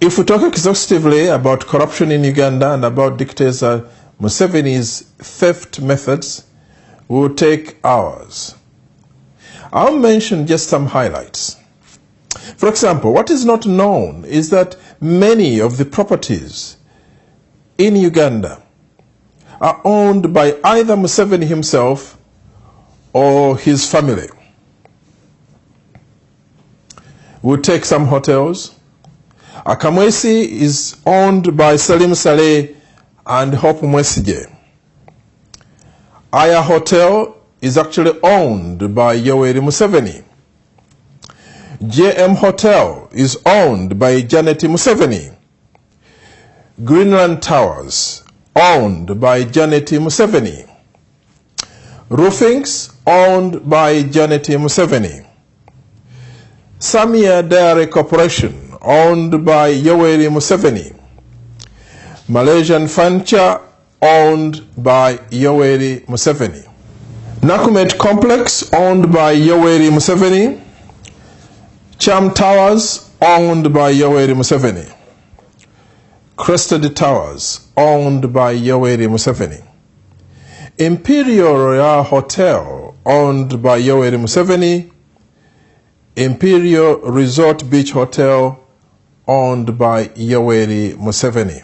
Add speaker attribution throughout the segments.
Speaker 1: If we talk exhaustively about corruption in Uganda and about dictator Museveni's theft methods, we will take hours. I'll mention just some highlights. For example, what is not known is that many of the properties in Uganda are owned by either Museveni himself or his family. We'll take some hotels. Akamwesi is owned by Salim Saleh and Hope Mwesige. Aya Hotel is actually owned by Yoweri Museveni. JM Hotel is owned by Janet Museveni. Greenland Towers, owned by Janet Museveni. Roofings, owned by Janet Museveni. Samia Dairy Corporation, owned by Yoweri Museveni. Malaysian Furniture, owned by Yoweri Museveni. Nakumet Complex, owned by Yoweri Museveni. Cham Towers, owned by Yoweri Museveni. Crested Towers, owned by Yoweri Museveni. Imperial Royal Hotel, owned by Yoweri Museveni. Imperial Resort Beach Hotel, owned by Yoweri Museveni.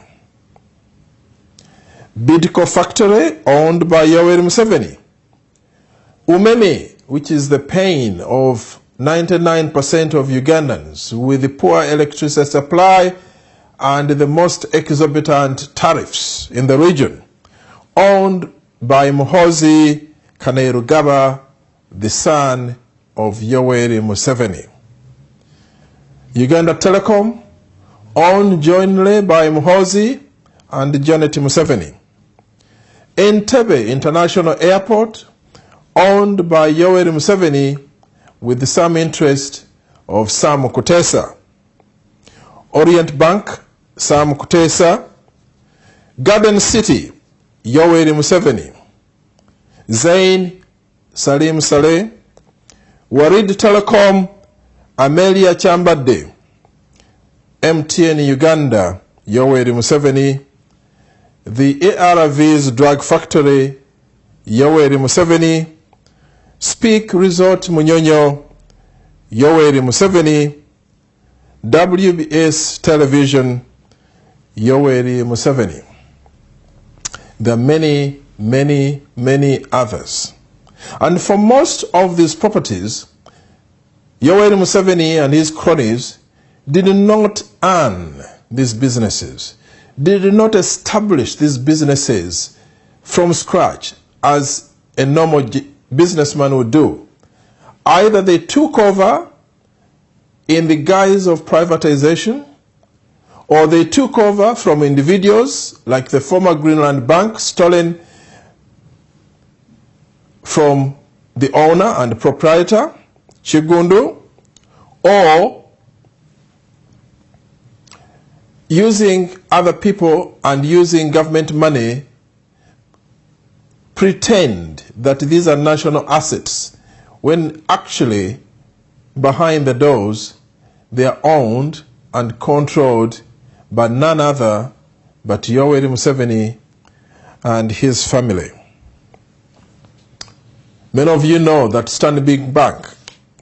Speaker 1: Bidco Factory, owned by Yoweri Museveni. Umeme, which is the pain of 99% of Ugandans, with the poor electricity supply and the most exorbitant tariffs in the region, owned by Muhoozi Kainerugaba, the son of Yoweri Museveni. Uganda Telecom, owned jointly by Muhoozi and Janet Museveni. Entebbe International Airport, owned by Yoweri Museveni with some interest of Sam Kutesa. Orient Bank, Sam Kutesa. Garden City, Yoweri Museveni. Zain, Salim Saleh. Warid Telecom, Amelia Chambade. MTN Uganda, Yoweri Museveni. The ARV's Drug Factory, Yoweri Museveni. Speak Resort Munyonyo, Yoweri Museveni. WBS Television, Yoweri Museveni. There are many, many, many others. And for most of these properties, Yoweri Museveni and his cronies did not earn these businesses, did not establish these businesses from scratch as a normal businessman would do. Either they took over in the guise of privatization, or they took over from individuals like the former Greenland Bank, stolen from the owner and proprietor, Chigundu, or using other people and using government money, pretend that these are national assets, when actually behind the doors they are owned and controlled by none other but Yoweri Museveni and his family. Many of you know that Stanbic Bank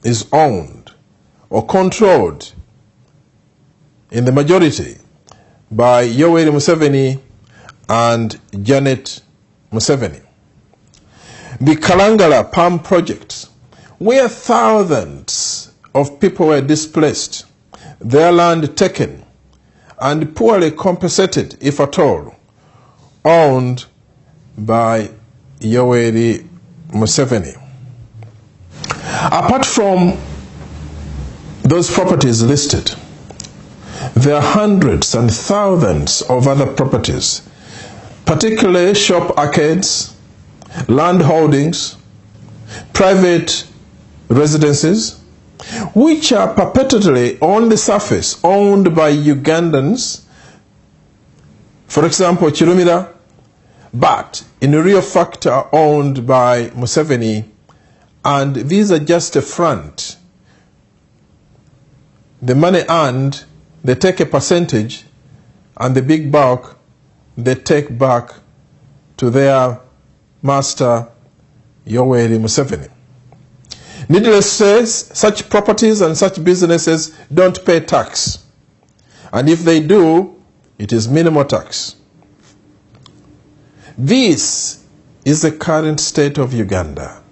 Speaker 1: is owned or controlled in the majority by Yoweri Museveni and Janet Museveni. The Kalangala Palm Project, where thousands of people were displaced, their land taken, and poorly compensated, if at all, owned by Yoweri Museveni. Apart from those properties listed, there are hundreds and thousands of other properties, particularly shop arcades, land holdings, private residences, which are perpetually on the surface owned by Ugandans, for example, Chirumira, but in real fact are owned by Museveni, and these are just a front. The money earned they take a percentage, and the big bulk they take back to their master, Yoweri Museveni. Needless to say, such properties and such businesses don't pay tax. And if they do, it is minimal tax. This is the current state of Uganda.